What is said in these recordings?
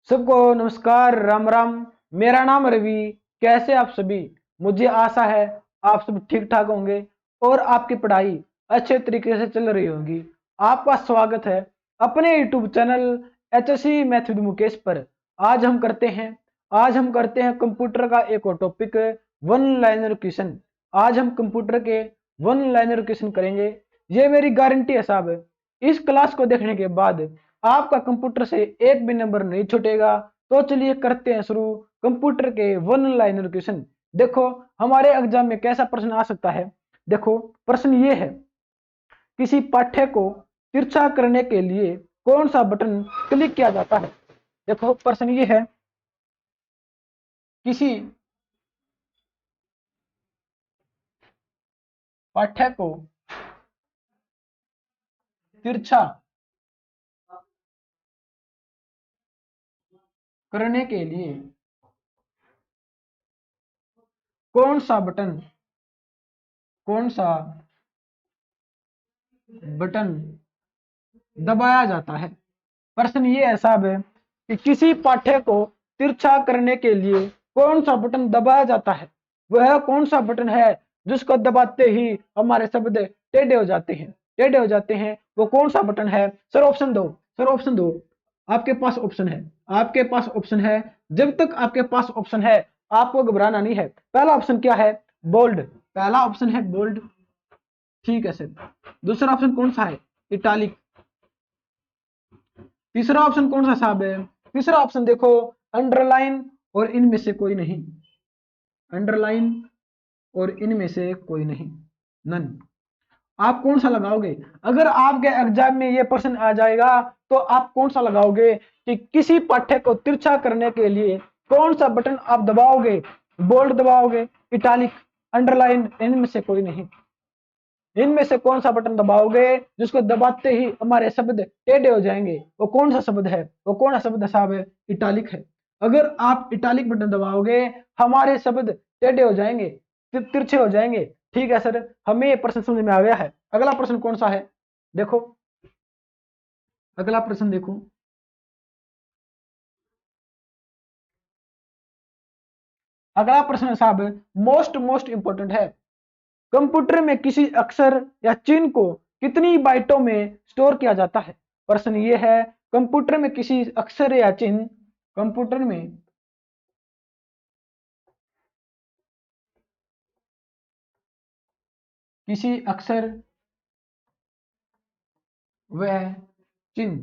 सबको नमस्कार, राम राम। मेरा नाम रवि। कैसे आप सभी? मुझे आशा है आप सब ठीक ठाक होंगे और आपकी पढ़ाई अच्छे तरीके से चल रही होगी। आपका स्वागत है अपने YouTube channel HSC math with Mukesh पर। आज हम करते हैं कंप्यूटर का एक और टॉपिक, वन लाइनर क्वेश्चन। आज हम कंप्यूटर के वन लाइनर क्वेश्चन करेंगे। ये मेरी गारंटी है साहब, इस क्लास को देखने के बाद आपका कंप्यूटर से एक भी नंबर नहीं छूटेगा। तो चलिए करते हैं शुरू कंप्यूटर के वन लाइनर क्वेश्चन। देखो हमारे एग्जाम में कैसा प्रश्न आ सकता है। देखो प्रश्न ये है, किसी पाठ्य को तिरछा करने के लिए कौन सा बटन क्लिक किया जाता है। देखो प्रश्न ये है, किसी पाठ्य को तिरछा करने के लिए कौन सा बटन दबाया जाता है। प्रश्न ये है साहब कि किसी पाठ्य को तिरछा करने के लिए कौन सा बटन दबाया जाता है। वह कौन सा बटन है जिसको दबाते ही हमारे शब्द टेढ़े हो जाते हैं। वो कौन सा बटन है? सर ऑप्शन दो, सर ऑप्शन दो। आपके पास ऑप्शन है। जब तक आपके पास ऑप्शन है आपको घबराना नहीं है। पहला ऑप्शन क्या है? बोल्ड। पहला ऑप्शन है बोल्ड, ठीक है सर। दूसरा ऑप्शन कौन सा है? इटालिक। तीसरा ऑप्शन कौन सा साहब है? तीसरा ऑप्शन देखो, अंडरलाइन और इनमें से कोई नहीं। अंडरलाइन और इनमें से कोई नहीं, नन। आप कौन सा लगाओगे? अगर आपके एग्जाम में ये प्रश्न आ जाएगा तो आप कौन सा लगाओगे कि किसी पाठ्य को तिरछा करने के लिए कौन सा बटन आप दबाओगे? बोल्ड दबाओगे, इटालिक, अंडरलाइन, इनमें से कोई नहीं। इनमें से कौन सा बटन दबाओगे जिसको दबाते ही हमारे शब्द टेढ़े हो जाएंगे? वो कौन सा शब्द है? वो कौन सा शब्द साहब है? इटालिक है। अगर आप इटालिक बटन दबाओगे हमारे शब्द टेढ़े हो जाएंगे, तिरछे हो जाएंगे। ठीक है सर, हमें ये प्रश्न समझ में आ गया है। अगला प्रश्न कौन सा है? देखो अगला प्रश्न देखो, अगला प्रश्न साहब मोस्ट इंपोर्टेंट है। कंप्यूटर में किसी अक्षर या चिन्ह को कितनी बाइटों में स्टोर किया जाता है। प्रश्न ये है, कंप्यूटर में किसी अक्षर या चिन्ह, कंप्यूटर में किसी अक्षर व चिन्ह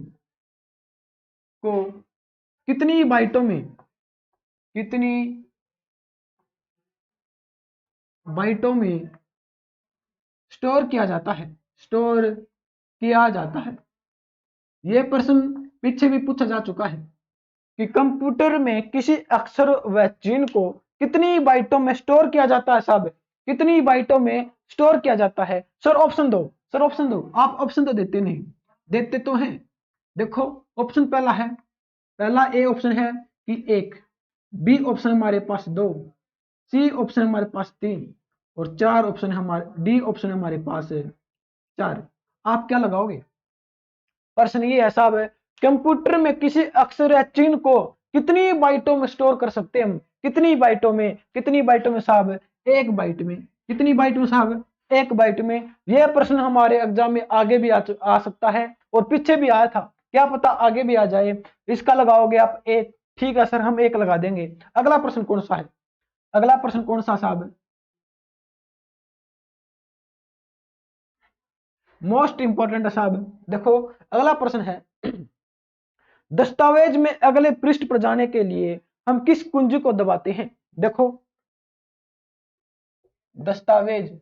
को कितनी बाइटों में स्टोर किया जाता है, स्टोर किया जाता है। यह प्रश्न पीछे भी पूछा जा चुका है कि कंप्यूटर में किसी अक्षर व चिन्ह को कितनी बाइटों में स्टोर किया जाता है। साहब कितनी बाइटों में स्टोर किया जाता है? सर ऑप्शन दो, सर ऑप्शन दो। आप ऑप्शन तो देते नहीं, देते तो हैं। देखो ऑप्शन पहला है, पहला ए ऑप्शन है कि 1, बी ऑप्शन हमारे पास 2, सी ऑप्शन हमारे पास 3 और 4 ऑप्शन हमारे, डी ऑप्शन हमारे पास 4। आप क्या लगाओगे? प्रश्न ये है साहब, कंप्यूटर में किसी अक्षर या चिन्ह को कितनी बाइटों में स्टोर कर सकते हैं हम? कितनी बाइटों में साहब? 1 बाइट में। कितनी बाइट में साहब? 1 बाइट में। यह प्रश्न हमारे एग्जाम में आगे भी आ सकता है और पीछे भी आया था, क्या पता आगे भी आ जाए। इसका लगाओगे आप 1, ठीक है सर, हम 1 लगा देंगे। अगला प्रश्न कौन सा है? अगला प्रश्न कौन सा साहब? मोस्ट इंपॉर्टेंट है साहब। देखो अगला प्रश्न है, दस्तावेज में अगले पृष्ठ पर जाने के लिए हम किस कुंजी को दबाते हैं। देखो दस्तावेज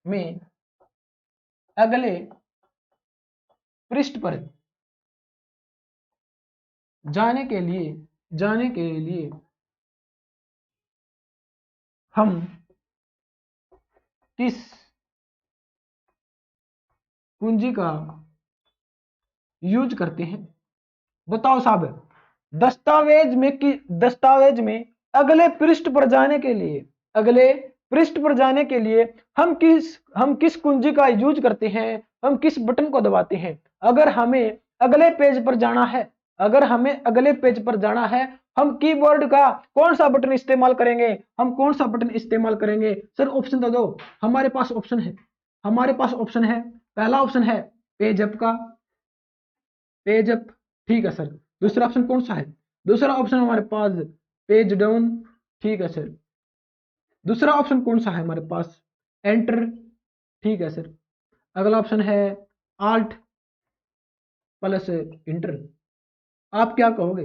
में अगले पृष्ठ पर जाने के लिए हम किस कुंजी का यूज करते हैं? बताओ साहब, दस्तावेज में अगले पृष्ठ पर जाने के लिए, अगले पृष्ठ पर जाने के लिए हम किस कुंजी का यूज करते हैं? हम किस बटन को दबाते हैं? अगर हमें अगले पेज पर जाना है, अगर हमें अगले पेज पर जाना है, हम कीबोर्ड का कौन सा बटन इस्तेमाल करेंगे? हम कौन सा बटन इस्तेमाल करेंगे? सर ऑप्शन तो दो। हमारे पास ऑप्शन है, हमारे पास ऑप्शन है, पहला ऑप्शन है पेज अप का, पेज अप, ठीक है सर। दूसरा ऑप्शन कौन सा है? दूसरा ऑप्शन हमारे पास पेज डाउन, ठीक है सर। दूसरा ऑप्शन कौन सा है हमारे पास? एंटर, ठीक है सर। अगला ऑप्शन है आल्ट प्लस इंटर। आप क्या कहोगे?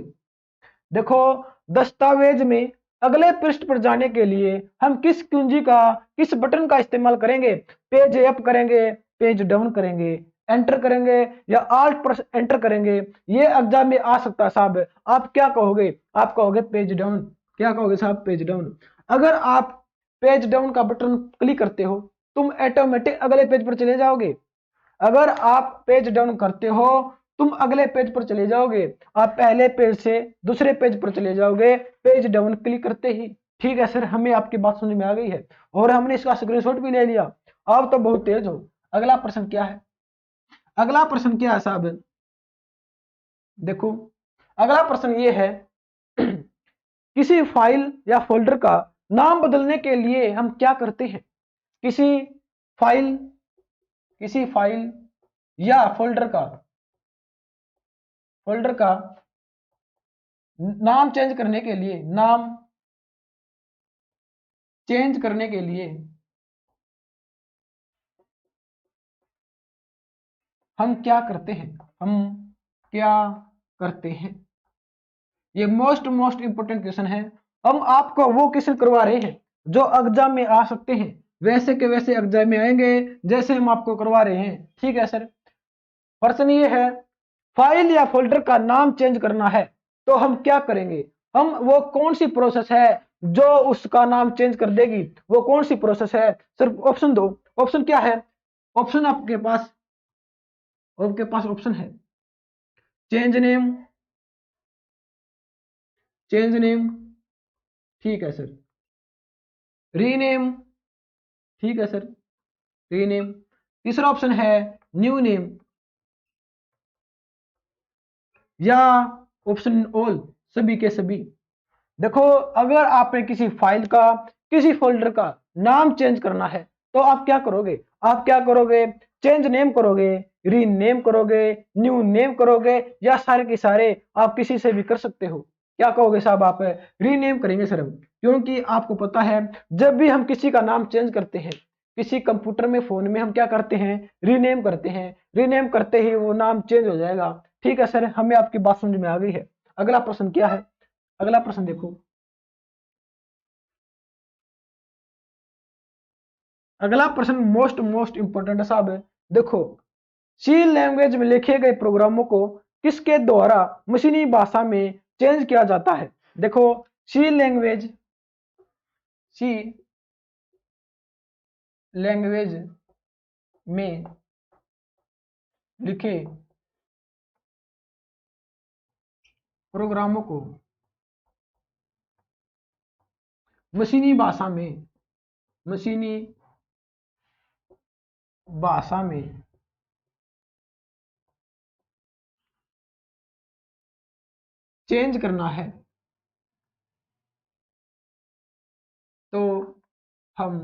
देखो, दस्तावेज में अगले पृष्ठ पर जाने के लिए हम किस कुंजी का, किस बटन का इस्तेमाल करेंगे? पेज अप करेंगे, पेज डाउन करेंगे, एंटर करेंगे या आल्ट प्रेस एंटर करेंगे? ये एग्जाम में आ सकता है साहब। आप क्या कहोगे? आप कहोगे पेज डाउन। क्या कहोगे साहब? Page down. अगर आप पेज डाउन का बटन क्लिक करते हो, तुम ऑटोमेटिक अगले पेज पर चले जाओगे। अगर आप पेज डाउन करते हो, तुम अगले पेज पर चले जाओगे। आप पहले पेज से दूसरे पेज पर चले जाओगे पेज डाउन क्लिक करते ही। ठीक है सर, हमें आपकी बात समझ में आ गई है और हमने इसका स्क्रीनशॉट भी ले लिया। आप तो बहुत तेज हो। अगला प्रश्न क्या है? अगला प्रश्न क्या है साहब? देखो, अगला प्रश्न ये है किसी फाइल या फोल्डर का नाम बदलने के लिए हम क्या करते हैं? किसी फाइल, किसी फाइल या फोल्डर का नाम चेंज करने के लिए, नाम चेंज करने के लिए हम क्या करते हैं? हम क्या करते हैं? ये मोस्ट इंपोर्टेंट क्वेश्चन है। हम आपको वो क्वेश्चन करवा रहे हैं जो एग्जाम में आ सकते हैं, वैसे के वैसे एग्जाम में आएंगे जैसे हम आपको करवा रहे हैं। ठीक है सर। प्रश्न ये है, फाइल या फोल्डर का नाम चेंज करना है तो हम क्या करेंगे? हम, वो कौन सी प्रोसेस है जो उसका नाम चेंज कर देगी? वो कौन सी प्रोसेस है? सिर्फ ऑप्शन दो। ऑप्शन क्या है? ऑप्शन आपके पास ऑप्शन है चेंज नेम, चेंज नेम, ठीक है सर। रीनेम, ठीक है सर, रीनेम। तीसरा ऑप्शन है न्यू नेम, या ऑप्शन ऑल, सभी के सभी। देखो, अगर आपने किसी फाइल का, किसी फोल्डर का नाम चेंज करना है तो आप क्या करोगे? आप क्या करोगे? चेंज नेम करोगे, रीनेम करोगे, न्यू नेम करोगे, या सारे के सारे आप किसी से भी कर सकते हो? क्या कहोगे साहब? आप रीनेम करेंगे सर हम, क्योंकि आपको पता है जब भी हम किसी का नाम चेंज करते हैं, किसी कंप्यूटर में, फोन में, हम क्या करते हैं? रीनेम करते हैं। रीनेम करते ही वो नाम चेंज हो जाएगा। ठीक है सर, हमें आपकी बात समझ में आ गई है। अगला प्रश्न क्या है? अगला प्रश्न देखो, अगला प्रश्न मोस्ट इंपोर्टेंट है साहब। देखो, सी लैंग्वेज में लिखे गए प्रोग्रामों को किसके द्वारा मशीनी भाषा में चेंज किया जाता है? देखो, सी लैंग्वेज, सी लैंग्वेज में लिखे प्रोग्रामों को मशीनी भाषा में, मशीनी भाषा में चेंज करना है तो हम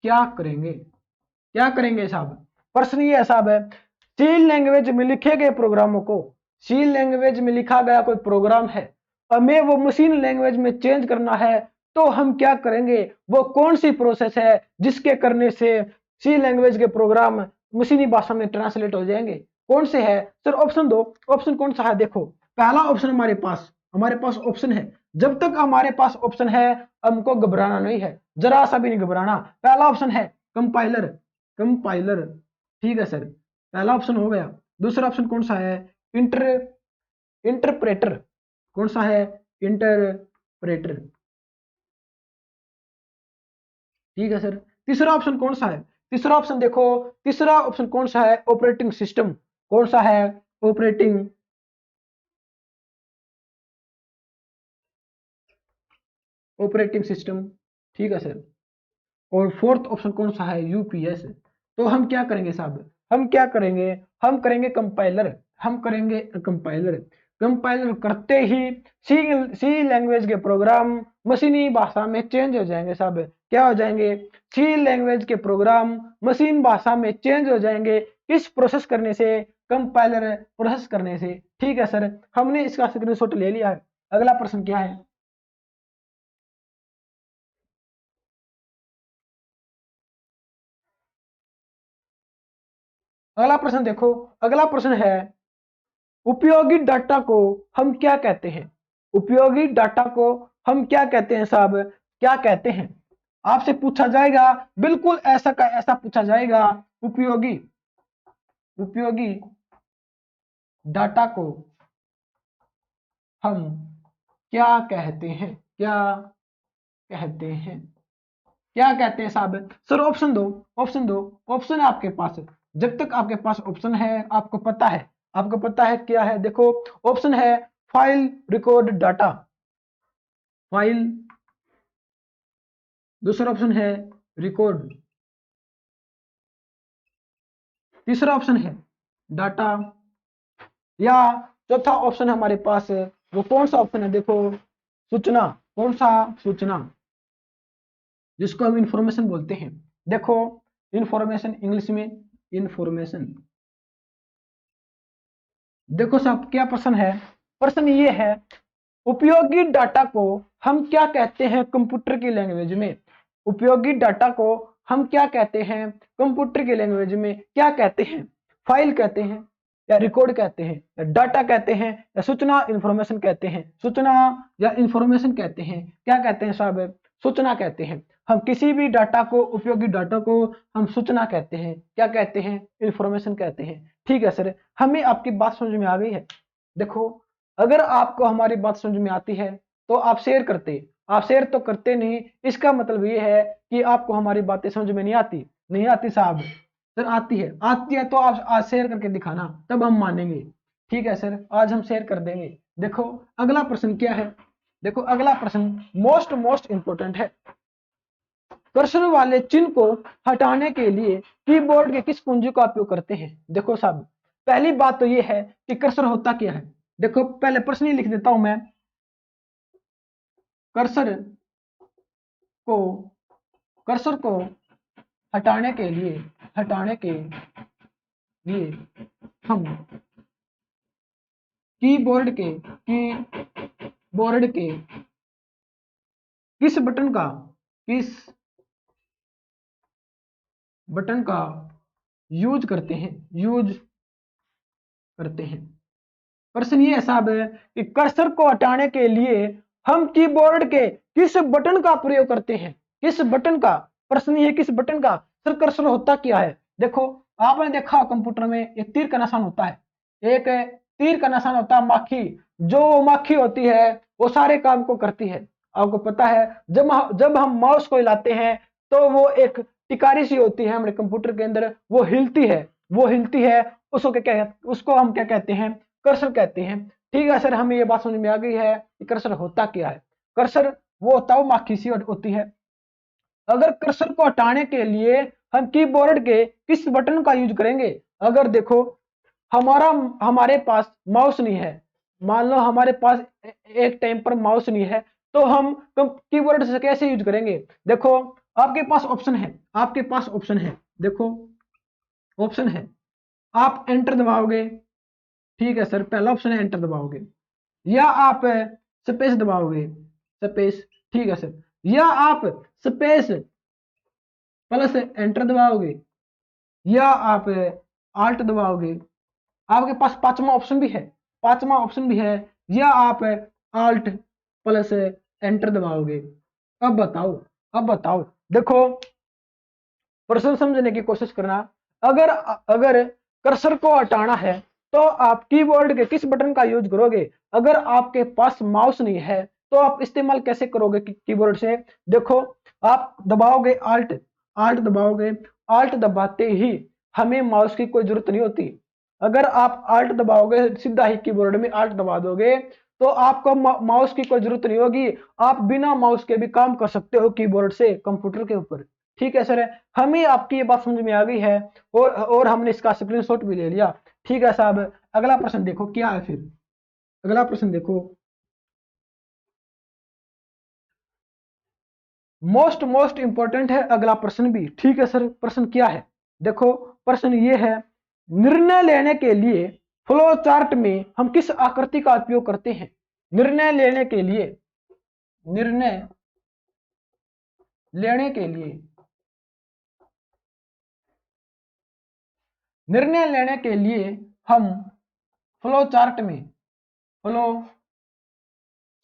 क्या करेंगे? क्या करेंगे साहब? प्रश्न ये है साहब है, सी लैंग्वेज में लिखे गए प्रोग्रामों को, सी लैंग्वेज में लिखा गया कोई प्रोग्राम है, हमें वो मशीन लैंग्वेज में चेंज करना है तो हम क्या करेंगे? वो कौन सी प्रोसेस है जिसके करने से सी लैंग्वेज के प्रोग्राम मशीनी भाषा में ट्रांसलेट हो जाएंगे? कौन से है सर? ऑप्शन दो। ऑप्शन कौन सा है? देखो, पहला ऑप्शन हमारे पास ऑप्शन है। जब तक हमारे पास ऑप्शन है, हमको घबराना नहीं है, जरा सा भी नहीं घबराना। पहला ऑप्शन है कंपाइलर, कंपाइलर, ठीक है सर, पहला ऑप्शन हो गया। दूसरा ऑप्शन कौन सा है? इंटर इंटरप्रेटर, कौन सा है? इंटरप्रेटर, ठीक है सर। तीसरा ऑप्शन कौन सा है? तीसरा ऑप्शन देखो, तीसरा ऑप्शन कौन सा है? ऑपरेटिंग सिस्टम, कौन सा है? ऑपरेटिंग, ऑपरेटिंग सिस्टम, ठीक है सर। और फोर्थ ऑप्शन कौन सा है? यूपीएस। तो हम क्या करेंगे साहब? हम क्या करेंगे? हम करेंगे कंपाइलर, हम करेंगे कंपाइलर। कंपाइलर करते ही सी लैंग्वेज के प्रोग्राम मशीनी भाषा में चेंज हो जाएंगे साहब। क्या हो जाएंगे? सी लैंग्वेज के प्रोग्राम मशीन भाषा में चेंज हो जाएंगे। किस प्रोसेस करने से? कंपाइलर प्रोसेस करने से। ठीक है सर, हमने इसका स्क्रीनशॉट ले लिया है। अगला प्रश्न क्या है? अगला प्रश्न देखो, अगला प्रश्न है उपयोगी डाटा को हम क्या कहते हैं? उपयोगी डाटा को हम क्या कहते हैं साहब? क्या कहते हैं? आपसे पूछा जाएगा, बिल्कुल ऐसा का ऐसा पूछा जाएगा। उपयोगी उपयोगी डाटा को हम क्या कहते हैं? क्या कहते हैं? क्या कहते हैं साहब? सर ऑप्शन दो, ऑप्शन दो। ऑप्शन है आपके पास, जब तक आपके पास ऑप्शन है आपको पता है, आपको पता है क्या है। देखो ऑप्शन है फाइल रिकॉर्ड डाटा, फाइल। दूसरा ऑप्शन है रिकॉर्ड। तीसरा ऑप्शन है डाटा। या चौथा ऑप्शन है हमारे पास, वो कौन सा ऑप्शन है? देखो सूचना। कौन सा? सूचना, जिसको हम इंफॉर्मेशन बोलते हैं। देखो इंफॉर्मेशन, इंग्लिश में इंफॉर्मेशन। देखो साहब क्या प्रश्न है? प्रश्न ये है उपयोगी डाटा को हम क्या कहते हैं कंप्यूटर की लैंग्वेज में? उपयोगी डाटा को हम क्या कहते हैं कंप्यूटर की लैंग्वेज में? क्या कहते हैं? फाइल कहते हैं, या रिकॉर्ड कहते हैं, या डाटा कहते हैं, या सूचना इंफॉर्मेशन कहते हैं? सूचना या इंफॉर्मेशन कहते हैं। क्या कहते हैं साहब? सूचना कहते हैं। हम किसी भी डाटा को, उपयोगी डाटा को हम सूचना कहते हैं। क्या कहते हैं? इंफॉर्मेशन कहते हैं। ठीक है सर, हमें आपकी बात समझ में आ गई है। देखो अगर आपको हमारी बात समझ में आती है तो आप शेयर करते, आप शेयर तो करते नहीं, इसका मतलब ये है कि आपको हमारी बातें समझ में नहीं आती। नहीं आती साहब? सर आती है, आती है तो आप आज शेयर करके दिखाना, तब हम मानेंगे। ठीक है सर, आज हम शेयर कर देंगे। देखो अगला प्रश्न क्या है? देखो अगला प्रश्न मोस्ट मोस्ट इंपोर्टेंट है। कर्सर वाले चिन्ह को हटाने के लिए कीबोर्ड के किस कुंजी का उपयोग करते हैं? देखो साहब पहली बात तो ये है कि कर्सर होता क्या है। देखो पहले प्रश्न ही लिख देता हूं मैं। कर्सर को कर्सर को हटाने के लिए हम कीबोर्ड के किस बटन का यूज करते हैं। प्रश्न ये साहब है कि कर्सर को हटाने के लिए हम कीबोर्ड के किस बटन का प्रयोग करते हैं? किस बटन का? प्रश्न ये किस बटन का? सर कर्सर होता क्या है? देखो आपने देखा कंप्यूटर में एक तीर का निशान होता है, एक तीर का निशान होता है माखी। जो माखी होती है वो सारे काम को करती है। आपको पता है जब हम माउस को हिलाते हैं तो वो एक टिकारी सी होती है हमारे कंप्यूटर के अंदर, वो हिलती है, उसको हम क्या कहते हैं? कर्सर कहते हैं। ठीक है सर, हमें ये बात समझ में आ गई है कि कर्सर होता क्या है। कर्सर वो होता है, माखी सी होती है। अगर कर्सर को हटाने के लिए हम कीबोर्ड के किस बटन का यूज करेंगे? अगर देखो हमारे पास माउस नहीं है, मान लो हमारे पास एक टाइम पर माउस नहीं है, तो हम कीबोर्ड से कैसे यूज करेंगे? देखो आपके पास ऑप्शन है। देखो ऑप्शन है, आप एंटर दबाओगे। ठीक है सर, पहला ऑप्शन है एंटर दबाओगे, या आप स्पेस दबाओगे, स्पेस। ठीक है सर, या आप स्पेस प्लस एंटर दबाओगे, या आप आल्ट दबाओगे। आपके पास पांचवा ऑप्शन भी है, या आप आल्ट प्लस एंटर दबाओगे। अब बताओ देखो प्रश्न समझने की कोशिश करना। अगर अगर कर्सर को हटाना है तो आप कीबोर्ड के किस बटन का यूज करोगे? अगर आपके पास माउस नहीं है तो आप इस्तेमाल कैसे करोगे कीबोर्ड से? देखो आप दबाओगे आल्ट दबाओगे। आल्ट दबाते ही हमें माउस की कोई जरूरत नहीं होती। अगर आप आल्ट दबाओगे, सीधा ही कीबोर्ड में आल्ट दबा दोगे तो आपको माउस की कोई जरूरत नहीं होगी। आप बिना माउस के भी काम कर सकते हो कीबोर्ड से कंप्यूटर के ऊपर। ठीक है सर, हमें आपकी ये बात समझ में आ गई है, और हमने इसका स्क्रीनशॉट भी ले लिया। ठीक है साहब, अगला प्रश्न देखो क्या है फिर। अगला प्रश्न देखो, मोस्ट इंपॉर्टेंट है अगला प्रश्न भी। ठीक है सर, प्रश्न क्या है? देखो प्रश्न ये है, निर्णय लेने के लिए फ्लो चार्ट में हम किस आकृति का उपयोग करते हैं? निर्णय लेने के लिए, निर्णय लेने के लिए, निर्णय लेने के लिए हम फ्लो चार्ट में, फ्लो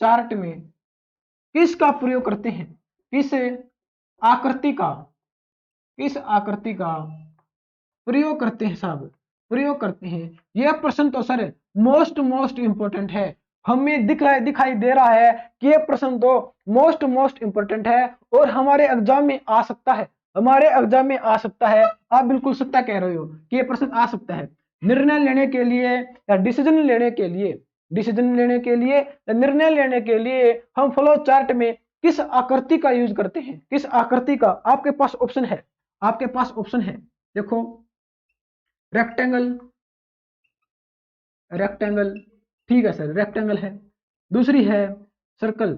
चार्ट में किसका प्रयोग करते हैं? किस आकृति का, किस आकृति का प्रयोग करते हैं साहब, प्रयोग करते हैं? यह प्रश्न तो सर मोस्ट इंपोर्टेंट है। हमें दिखाई दे रहा है कि यह प्रश्न तो मोस्ट इंपोर्टेंट है और हमारे एग्जाम में आ सकता है, हमारे एग्जाम में आ सकता है। आप बिल्कुल सत्य कह रहे हो कि यह प्रश्न आ सकता है। निर्णय लेने के लिए या डिसीजन लेने के लिए, डिसीजन लेने के लिए या निर्णय लेने के लिए हम फ्लो चार्ट में किस आकृति का यूज करते हैं? किस आकृति का? आपके पास ऑप्शन है, आपके पास ऑप्शन है। देखो, रेक्टेंगल, रेक्टेंगल, ठीक है सर, रेक्टेंगल है। दूसरी है सर्कल,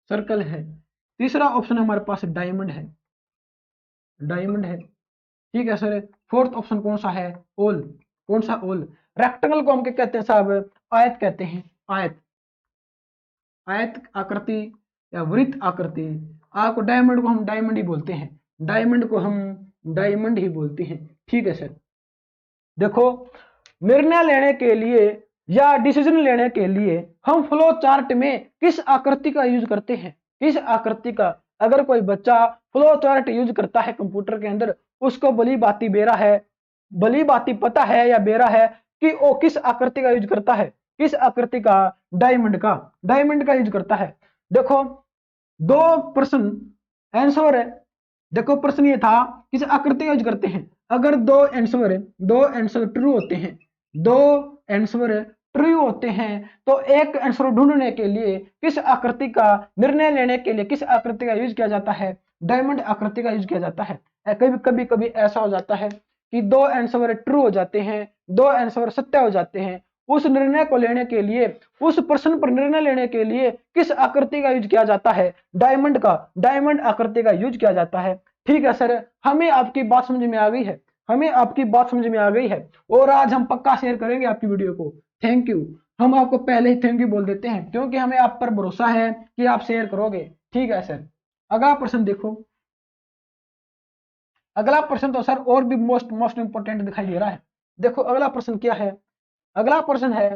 सर्कल है। तीसरा ऑप्शन हमारे पास डायमंड है, डायमंड है। ठीक है सर, फोर्थ ऑप्शन कौन सा है? ओल। कौन सा? ओल। रेक्टेंगल को हम क्या कहते हैं साहब? आयत कहते हैं, आयत, आयत आकृति या वृत्त आकृति। आपको डायमंड को हम डायमंड ही बोलते हैं, डायमंड को हम डायमंड ही बोलते हैं। ठीक है सर, देखो निर्णय लेने के लिए या डिसीजन लेने के लिए हम फ्लो चार्ट में किस आकृति का यूज करते हैं? किस आकृति का? अगर कोई बच्चा फ्लो चार्ट यूज करता है कंप्यूटर के अंदर, उसको भली बाती बेरा है, भली बाती पता है या बेरा है कि वो किस आकृति का यूज करता है? किस आकृति का? डायमंड का, डायमंड का यूज करता है। देखो दो प्रश्न आंसर है। देखो प्रश्न ये था किस आकृति का यूज करते हैं। अगर दो आंसर ट्रू होते हैं, दो आंसर ट्रू होते हैं तो एक आंसर ढूंढने के लिए किस आकृति का, निर्णय लेने के लिए किस आकृति का यूज किया जाता है? डायमंड आकृति का यूज किया जाता है। कभी कभी ऐसा हो जाता है कि दो आंसर ट्रू हो जाते हैं, दो आंसर सत्य हो जाते हैं। उस निर्णय को लेने के लिए, उस प्रश्न पर निर्णय लेने के लिए किस आकृति का यूज किया जाता है? डायमंड का, डायमंड आकृति का यूज किया जाता है। ठीक है सर, हमें आपकी बात समझ में आ गई है, हमें आपकी बात समझ में आ गई है और आज हम पक्का शेयर करेंगे आपकी वीडियो को। Thank you. हम आपको पहले ही थैंक यू बोल देते हैं क्योंकि हमें आप पर भरोसा है कि आप शेयर करोगे। ठीक है सर, अगला प्रश्न देखो। अगला प्रश्न तो सर और भी मोस्ट इंपोर्टेंट दिखाई दे रहा है। देखो अगला प्रश्न क्या है? अगला प्रश्न है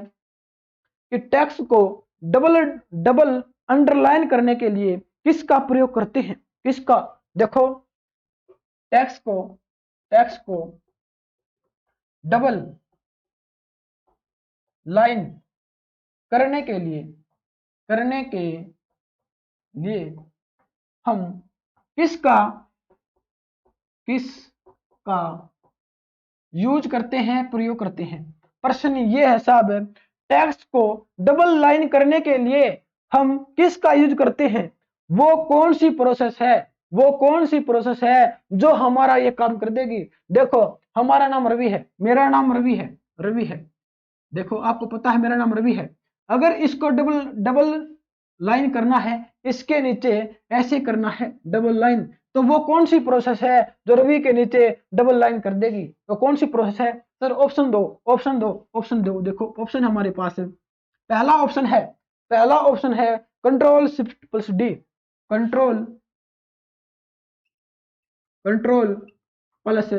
कि टेक्स्ट को डबल डबल अंडरलाइन करने के लिए किसका प्रयोग करते हैं? किसका? देखो टेक्स्ट को डबल लाइन करने के लिए, करने के लिए हम किसका, किसका यूज करते हैं, प्रयोग करते हैं? प्रश्न ये है साहब, टेक्स्ट को डबल लाइन करने के लिए हम किसका यूज करते हैं? वो कौन सी प्रोसेस है, वो कौन सी प्रोसेस है जो हमारा ये काम कर देगी? देखो हमारा नाम रवि है, मेरा नाम रवि है, रवि है। देखो आपको पता है मेरा नाम रवि है। अगर इसको डबल डबल लाइन करना है, इसके नीचे ऐसे करना है डबल लाइन, तो वो कौन सी प्रोसेस है जो रवि के नीचे डबल लाइन कर देगी? वो कौन सी प्रोसेस है? सर ऑप्शन दो, ऑप्शन दो, ऑप्शन दो। देखो ऑप्शन हमारे पास है, पहला ऑप्शन है, पहला ऑप्शन है control shift plus D, control, control plus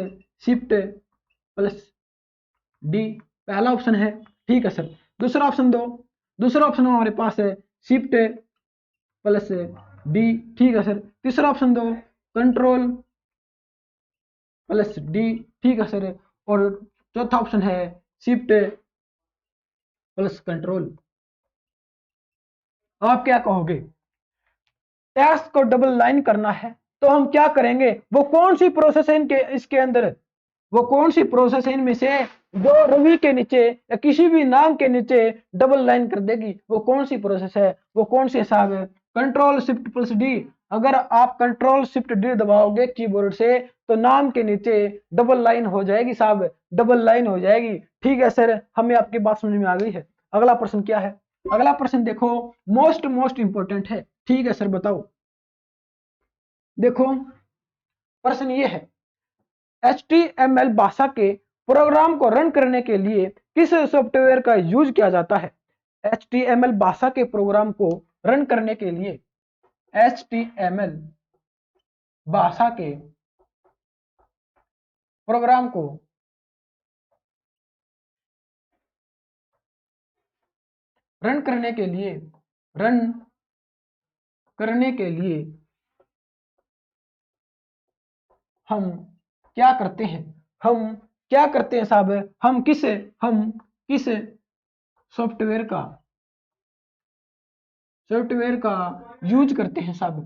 shift plus D, पहला ऑप्शन है। ठीक है सर, दूसरा ऑप्शन दो। दूसरा ऑप्शन हमारे पास है शिफ्ट प्लस डी। ठीक है सर, तीसरा ऑप्शन दो कंट्रोल प्लस डी। ठीक है सर, और चौथा ऑप्शन है शिफ्ट प्लस कंट्रोल। आप क्या कहोगे? टेक्स्ट को डबल लाइन करना है तो हम क्या करेंगे? वो कौन सी प्रोसेस है इनके, इसके अंदर वो कौन सी प्रोसेस है इनमें से जो रवि के नीचे या किसी भी नाम के नीचे डबल लाइन कर देगी? वो कौन सी प्रोसेस है? वो कौन सी हिसाब है? Control shift plus D. अगर आप कंट्रोल शिफ्ट डी दबाओगे कीबोर्ड से तो नाम के नीचे डबल लाइन हो जाएगी साहब, डबल लाइन हो जाएगी। ठीक है सर, हमें आपकी बात समझ में आ गई है। अगला प्रश्न क्या है? अगला प्रश्न देखो, मोस्ट इंपोर्टेंट है। ठीक है सर, बताओ। देखो प्रश्न ये है, HTML भाषा के प्रोग्राम को रन करने के लिए किस सॉफ्टवेयर का यूज किया जाता है? HTML भाषा के प्रोग्राम को रन करने के लिए HTML भाषा के प्रोग्राम को रन करने के लिए हम क्या करते हैं? हम क्या करते हैं साहब? हम किस सॉफ्टवेयर का यूज करते हैं साहब?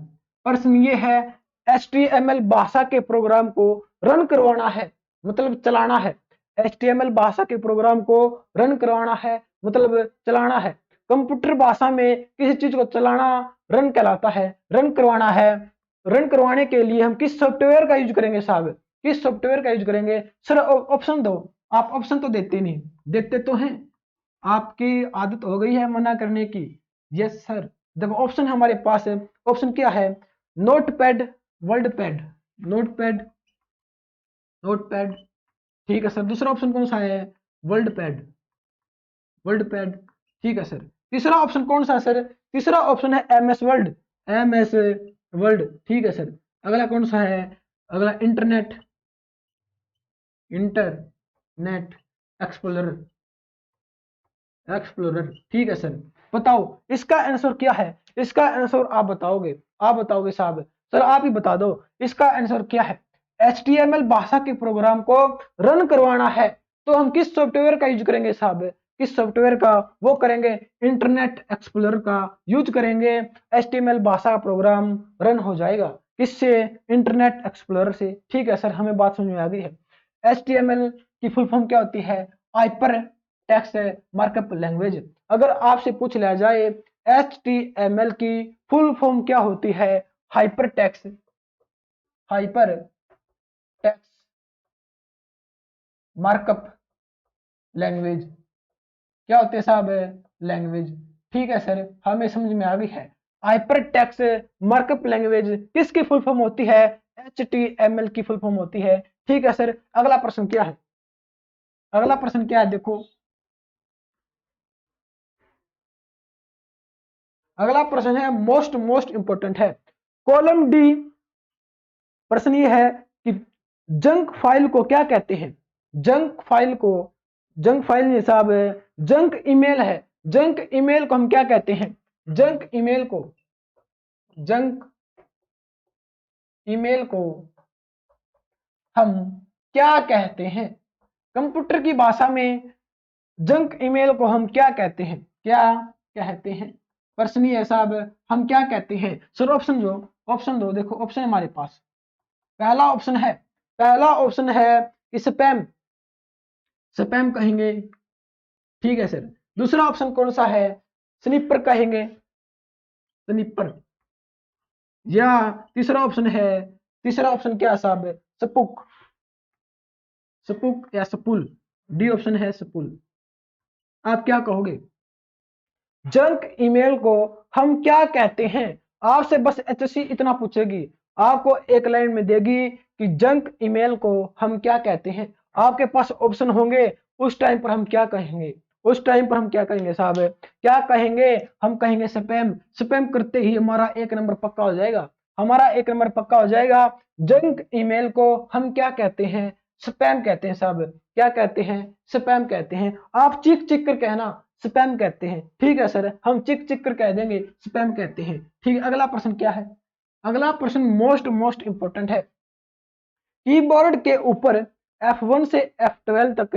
प्रश्न ये है, HTML भाषा के प्रोग्राम को रन करवाना है, मतलब चलाना है। HTML भाषा के प्रोग्राम को रन करवाना है, मतलब चलाना है। कंप्यूटर भाषा में किसी चीज को चलाना रन कहलाता है, रन करवाना है। रन करवाने के लिए हम किस सॉफ्टवेयर का यूज करेंगे साहब? किस सॉफ्टवेयर का यूज करेंगे? सर ऑप्शन दो। आप ऑप्शन तो देते नहीं, देते तो हैं, आपकी आदत हो गई है मना करने की। यस सर, देखो ऑप्शन हमारे पास है। ऑप्शन क्या है? Notepad, WordPad, notepad, notepad. ठीक है सर। दूसरा ऑप्शन कौन सा है? WordPad, WordPad. ठीक है सर। तीसरा ऑप्शन कौन सा है सर? तीसरा ऑप्शन है MS वर्ड, MS वर्ड। ठीक है सर। अगला कौन सा है? अगला इंटरनेट, इंटरनेट एक्सप्लोरर, एक्सप्लोरर। ठीक है सर। बताओ इसका आंसर क्या है? इसका आंसर आप बताओगे, आप बताओगे साहब? सर आप ही बता दो, इसका आंसर क्या है? HTML भाषा के प्रोग्राम को रन करवाना है तो हम किस सॉफ्टवेयर का यूज करेंगे साहब? किस सॉफ्टवेयर का? वो करेंगे इंटरनेट एक्सप्लोरर का यूज करेंगे। HTML भाषा का प्रोग्राम रन हो जाएगा किससे? इंटरनेट एक्सप्लोरर से। ठीक है सर, हमें बात समझ में आ गई है। HTML की फुल फॉर्म क्या होती है? Hyper text markup language. अगर आपसे पूछ लिया जाए HTML की फुल फॉर्म क्या होती है? Hyper text, hyper text markup language. क्या होते हैं साहब? लैंग्वेज। ठीक है सर, हमें समझ में आ गई है। हाइपर टेक्स्ट मार्कअप लैंग्वेज किसकी फुल फॉर्म होती है? HTML की फुल फॉर्म होती है। ठीक है सर। अगला प्रश्न क्या है? अगला प्रश्न क्या है? देखो अगला प्रश्न है, मोस्ट इंपोर्टेंट है। Column D. प्रश्न ये है कि जंक फाइल को क्या कहते हैं? जंक फाइल को, जंक फाइल नहीं साहब, जंक ईमेल है। जंक ईमेल को हम क्या कहते हैं? जंक ईमेल को, जंक ईमेल को हम क्या कहते हैं? कंप्यूटर की भाषा में जंक ईमेल को हम क्या कहते हैं? क्या कहते हैं? प्रश्न ये है साहब, हम क्या कहते हैं? सर ऑप्शन दो, ऑप्शन दो। देखो ऑप्शन हमारे पास, पहला ऑप्शन है, पहला ऑप्शन है स्पैम, स्पैम कहेंगे। ठीक है सर। दूसरा ऑप्शन कौन सा है? स्निपर कहेंगे, स्निपर। या तीसरा ऑप्शन है, तीसरा ऑप्शन क्या है साहब? स्पुक, स्पुक या स्पुल। डी ऑप्शन है स्पुल। आप क्या कहोगे? जंक ईमेल को हम क्या कहते हैं? आपसे बस HSC इतना पूछेगी, आपको एक लाइन में देगी कि जंक ईमेल को हम क्या कहते हैं। आपके पास ऑप्शन होंगे, उस टाइम पर हम क्या कहेंगे? उस टाइम पर हम क्या कहेंगे साहब? क्या कहेंगे? हम कहेंगे स्पैम। स्पैम करते ही हमारा एक नंबर पक्का हो जाएगा, हमारा एक नंबर पक्का हो जाएगा। जंक ईमेल को हम क्या कहते हैं? स्पैम कहते हैं साहब। क्या कहते हैं? स्पैम कहते हैं। आप चीख चीख कर कहना, स्पैम कहते हैं। ठीक है सर, हम चिक चिक कर कह देंगे स्पैम कहते हैं। ठीक है। अगला प्रश्न क्या है? अगला प्रश्न मोस्ट इंपोर्टेंट है। कीबोर्ड के ऊपर F1 से F12 तक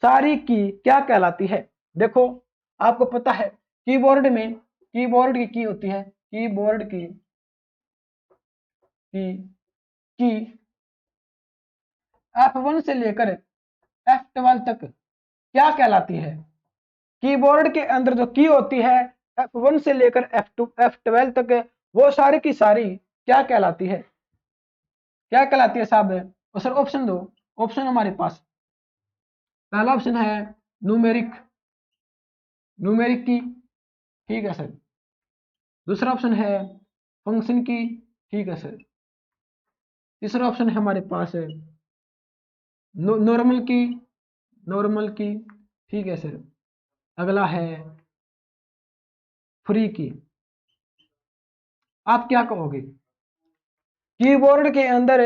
सारी की क्या कहलाती है? देखो आपको पता है कीबोर्ड में, कीबोर्ड की होती है, कीबोर्ड की F1 से लेकर F12 तक क्या कहलाती है? कीबोर्ड के अंदर जो की होती है F1 से लेकर F12 तक, वो सारी की सारी क्या कहलाती है? क्या कहलाती है साहब? और सर ऑप्शन दो। ऑप्शन हमारे पास, पहला ऑप्शन है न्यूमेरिक, न्यूमेरिक की, ठीक है सर। दूसरा ऑप्शन है फंक्शन की, ठीक है सर। तीसरा ऑप्शन है हमारे पास नॉर्मल की, नॉर्मल की, ठीक है सर। अगला है फ्री की। आप क्या कहोगे? कीबोर्ड के अंदर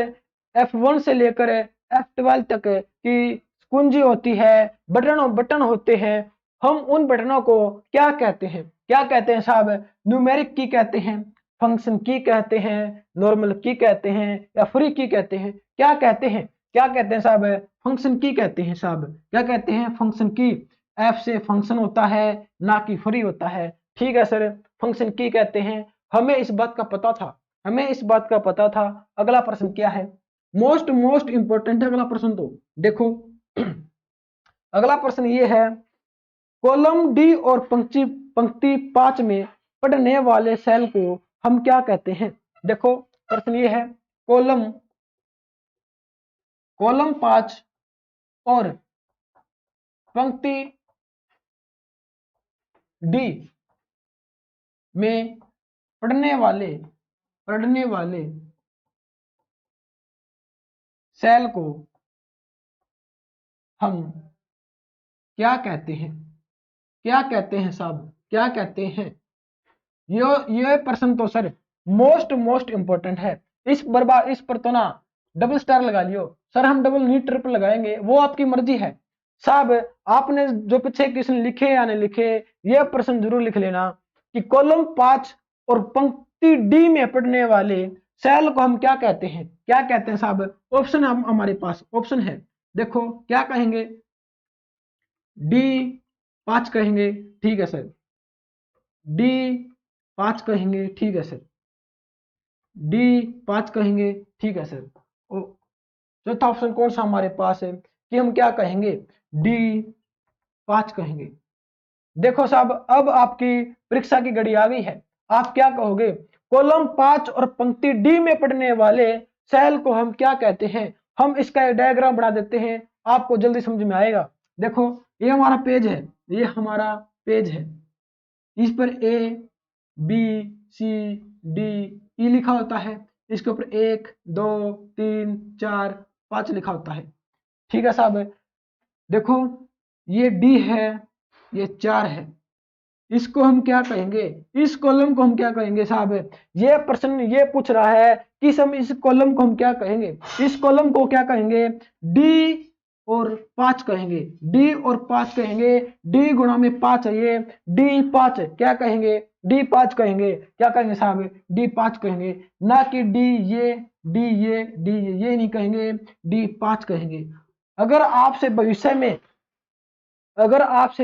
F1 से लेकर F12 तक की कुंजी होती है, बटन होते हैं। हम उन बटनों को क्या कहते हैं? क्या कहते हैं साहब? न्यूमेरिक की कहते हैं, फंक्शन की कहते हैं, नॉर्मल की कहते हैं, या फ्री की कहते हैं? क्या कहते हैं? क्या कहते हैं साहब? फंक्शन की कहते हैं साहब। क्या कहते हैं? फंक्शन की। एफ से फंक्शन होता है, ना कि फ्री होता है, ठीक है सर। फंक्शन की कहते हैं। हमें इस बात का पता था, हमें इस बात का पता था। अगला प्रश्न क्या है? मोस्ट मोस्ट इंपॉर्टेंट है अगला प्रश्न। तो देखो अगला प्रश्न ये है, कॉलम डी और पंक्ति पंक्ति 5 में पढ़ने वाले सेल को हम क्या कहते हैं? देखो प्रश्न ये है, कॉलम कॉलम 5 और पंक्ति डी में पढ़ने वाले सेल को हम क्या कहते हैं? क्या कहते हैं साहब? क्या कहते हैं? ये प्रश्न तो सर मोस्ट इंपॉर्टेंट है। इस पर तो ना डबल स्टार लगा लियो सर। हम डबल नहीं ट्रिपल लगाएंगे, वो आपकी मर्जी है साहब। आपने जो पीछे क्वेश्चन लिखे या नहीं लिखे, ये प्रश्न जरूर लिख लेना कि कॉलम 5 और पंक्ति डी में पढ़ने वाले सेल को हम क्या कहते हैं? क्या कहते हैं साहब? ऑप्शन हम हमारे पास ऑप्शन है। देखो क्या कहेंगे? D5 कहेंगे, ठीक है सर। D5 कहेंगे, ठीक है सर। D5 कहेंगे, ठीक है सर। चौथा ऑप्शन कौन सा हमारे पास है कि हम क्या कहेंगे? D5 कहेंगे। देखो साहब, अब आपकी परीक्षा की घड़ी आ गई है। आप क्या कहोगे? कॉलम 5 और पंक्ति डी में पढ़ने वाले सेल को हम क्या कहते हैं? हम इसका एक डायग्राम बना देते हैं, आपको जल्दी समझ में आएगा। देखो ये हमारा पेज है, ये हमारा पेज है। इस पर A B C D E लिखा होता है। इसके ऊपर 1 2 3 4 5 लिखा होता है, ठीक है साहब। देखो ये D है, ये 4 है। इसको हम क्या कहेंगे? इस कॉलम को हम क्या कहेंगे साहब? ये प्रश्न ये पूछ रहा है कि हम इस कॉलम को हम क्या कहेंगे? इस कॉलम को क्या कहेंगे? D और 5 कहेंगे। D और 5 कहेंगे। D गुणा में 5 है ये, D5 क्या कहेंगे? D5 कहेंगे। क्या कहेंगे साहब? D5 कहेंगे, ना कि D ये ये नहीं कहेंगे, D5 कहेंगे। अगर आपसे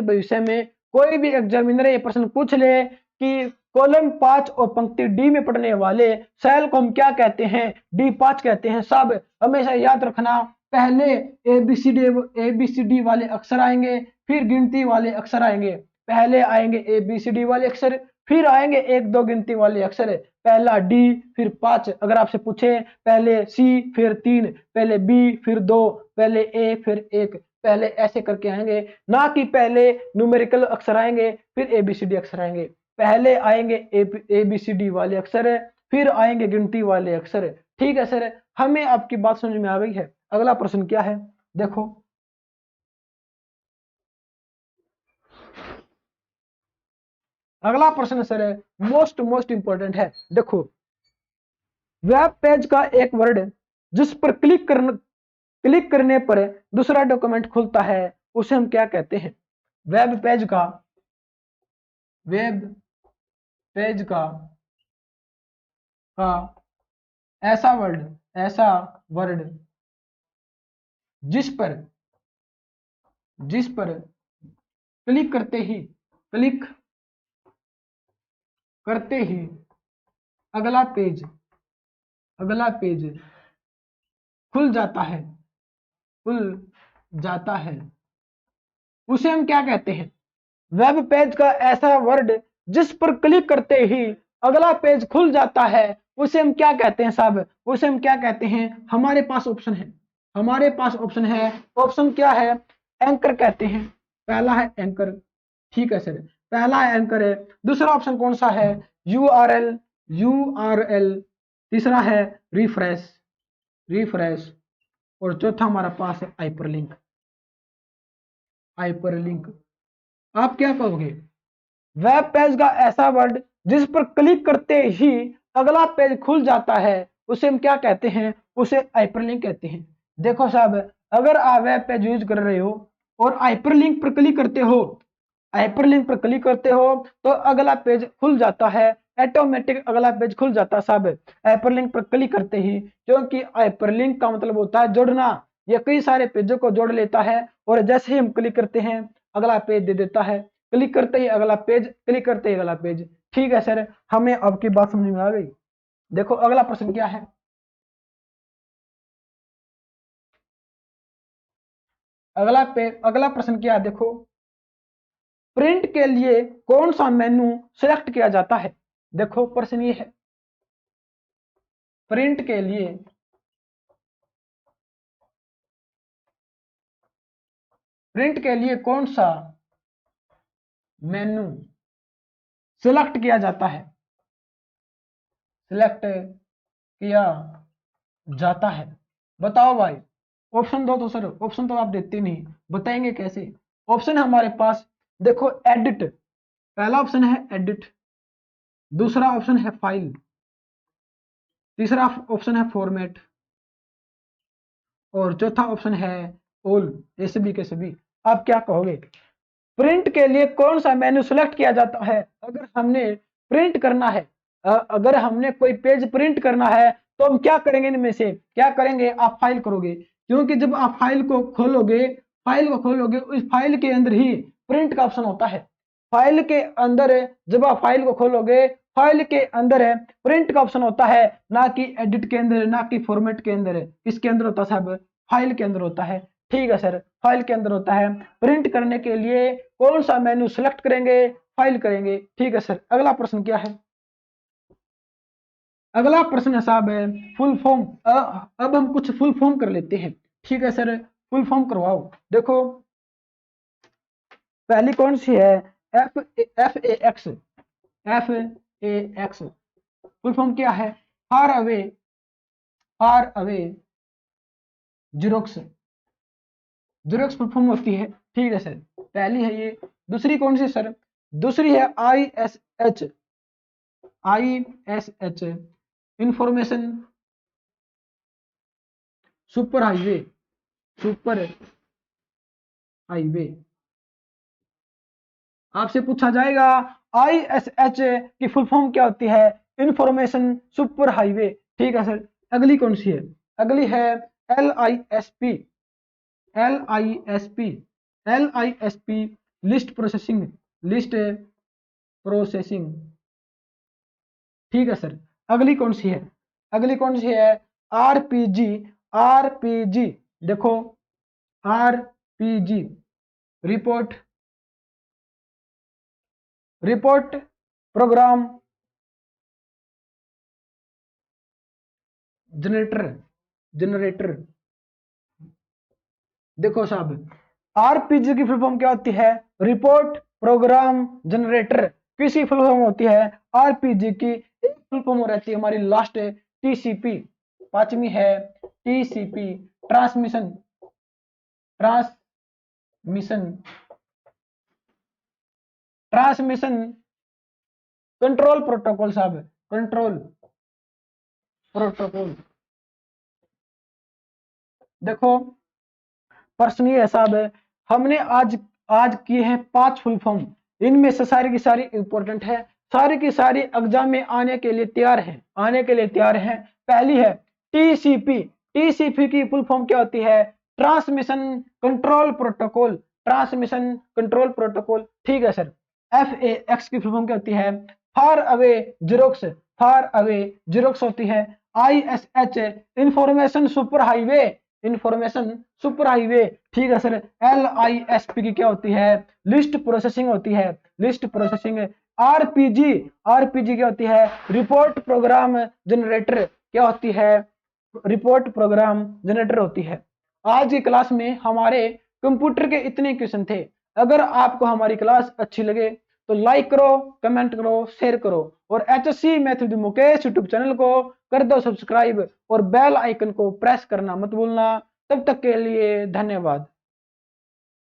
भविष्य में कोई भी एग्जामिनर ये प्रश्न पूछ ले कि कॉलम 5 और पंक्ति डी में पढ़ने वाले सेल को हम क्या कहते हैं? D5 कहते हैं साहब। हमेशा याद रखना, पहले ABCD वाले अक्षर आएंगे, फिर गिनती वाले अक्षर आएंगे। पहले आएंगे ABCD वाले अक्षर, फिर आएंगे 1 2 गिनती वाले अक्षर। पहला D फिर 5। अगर आपसे पूछे पहले C फिर 3, पहले B फिर 2, पहले A फिर 1, पहले ऐसे करके आएंगे, ना कि पहले न्यूमेरिकल अक्षर आएंगे फिर ABCD अक्षर आएंगे। पहले आएंगे ABCD वाले अक्षर, फिर आएंगे गिनती वाले अक्षर, ठीक है सर। हमें आपकी बात समझ में आ गई है। अगला प्रश्न क्या है? देखो अगला प्रश्न सर मोस्ट इंपॉर्टेंट है। देखो वेब पेज का एक वर्ड जिस पर क्लिक करने पर दूसरा डॉक्यूमेंट खुलता है, उसे हम क्या कहते हैं? वेब पेज का ऐसा वर्ड जिस पर क्लिक करते ही अगला पेज खुल जाता है, उसे हम क्या कहते हैं? वेब पेज का ऐसा वर्ड जिस पर क्लिक करते ही अगला पेज खुल जाता है, उसे हम क्या कहते हैं साहब? उसे हम क्या कहते हैं? हमारे पास ऑप्शन है। ऑप्शन क्या है? एंकर कहते हैं। पहला है एंकर, ठीक है सर। पहला एंकर है। दूसरा ऑप्शन कौन सा है? URL, URL. तीसरा है रिफ्रेश, रिफ्रेश। और चौथा हमारा पास है हाइपरलिंक, हाइपरलिंक। आप क्या कहोगे? वेब पेज का ऐसा वर्ड जिस पर क्लिक करते ही अगला पेज खुल जाता है, उसे हम क्या कहते हैं? उसे हाइपरलिंक कहते हैं। देखो साहब, अगर आप वेब पेज यूज कर रहे हो और हाइपरलिंक पर क्लिक करते हो, हाइपरलिंक पर क्लिक करते हो तो अगला पेज खुल जाता है, ऑटोमेटिक अगला पेज खुल जाता है साहब, हाइपरलिंक पर क्लिक करते ही। क्योंकि हाइपरलिंक का मतलब होता है जोड़ना, ये कई सारे पेजों को जोड़ लेता है और जैसे ही हम क्लिक करते हैं अगला पेज दे देता है, क्लिक करते ही अगला पेज, क्लिक करते ही अगला पेज। ठीक है सर, हमें आपकी बात समझ में आ गई। देखो अगला प्रश्न क्या है? अगला प्रश्न क्या है? देखो, प्रिंट के लिए कौन सा मेनू सिलेक्ट किया जाता है? देखो प्रश्न ये है, प्रिंट के लिए कौन सा मेनू सिलेक्ट किया जाता है? सिलेक्ट किया जाता है, बताओ भाई। ऑप्शन दो तो सर, ऑप्शन तो आप देते नहीं, बताएंगे कैसे? ऑप्शन है हमारे पास, देखो एडिट, पहला ऑप्शन है एडिट, दूसरा ऑप्शन है फाइल, तीसरा ऑप्शन है फॉर्मेट और चौथा ऑप्शन है ऑल, ये सभी के सभी। आप क्या कहोगे? प्रिंट के लिए कौन सा मेन्यू सिलेक्ट किया जाता है? अगर हमने प्रिंट करना है, अगर हमने कोई पेज प्रिंट करना है तो हम क्या करेंगे? इनमें से क्या करेंगे? आप फाइल करोगे, क्योंकि जब आप फाइल को खोलोगे, उस फाइल के अंदर ही प्रिंट का ऑप्शन होता है। फाइल के अंदर जब आप फाइल को खोलोगे, फाइल के अंदर है प्रिंट का ऑप्शन होता है, ना कि एडिट के अंदर, ना कि फॉर्मेट के अंदर। किसके अंदर होता है साहब? फाइल के अंदर होता है। ठीक है सर, फाइल के अंदर होता है। प्रिंट करने के लिए कौन सा मेन्यू सिलेक्ट करेंगे? फाइल करेंगे। ठीक है सर, अगला प्रश्न क्या है? अगला प्रश्न है साहब है फुल फॉर्म। अब हम कुछ फुल फॉर्म कर लेते हैं। ठीक है सर, फुल फॉर्म करवाओ। देखो पहली कौन सी है? F F A x, F A x full form क्या है? Far away, far away xerox, xerox full form होती है। ठीक है सर, पहली है ये। दूसरी कौन सी सर? दूसरी है I S H, I S H information super highway, super highway. आपसे पूछा जाएगा आईएसएच की फुल फॉर्म क्या होती है? Information super highway. ठीक है सर, अगली कौन सी है? अगली है L I S P, L I S P, L I S P list processing, list processing. ठीक है सर, अगली कौन सी है? अगली कौन सी है? RPG, RPG. देखो RPG report, report program generator, generator. देखो साहब, आरपीजी की फुल फॉर्म क्या होती है? Report program generator. किसी फुल फॉर्म होती है आरपीजी की? एक फुल फॉर्म रहती है हमारी लास्ट टीसीपी, पांचवी है TCP, transmission, transmission, transmission control protocol साहब, कंट्रोल प्रोटोकॉल। देखो प्रश्न ये साहब है, हमने आज आज किए हैं 5 फुल फॉर्म। इनमें से सारी की सारी इंपॉर्टेंट है, सारी की सारी एग्जाम में आने के लिए तैयार है, आने के लिए तैयार है। पहली है टीसीपी, टीसीपी की फुल फॉर्म क्या होती है? Transmission control protocol, transmission control protocol. ठीक है सर, एफ ए एक्स की फुल फॉर्म क्या होती है? Far away xerox, far away xerox होती है। I S H information super highway, information super highway. ठीक है sir, L I S P की क्या होती है? लिस्ट प्रोसेसिंग होती है, लिस्ट प्रोसेसिंग। आरपीजी, आरपीजी क्या होती है? Report program generator. क्या होती है? रिपोर्ट प्रोग्राम जनरेटर होती है। आज की क्लास में हमारे कंप्यूटर के इतने क्वेश्चन थे। अगर आपको हमारी क्लास अच्छी लगे तो लाइक करो, कमेंट करो, शेयर करो और HSC math with Mukesh YouTube channel को कर दो सब्सक्राइब और बेल आइकन को प्रेस करना मत भूलना। तब तक के लिए धन्यवाद।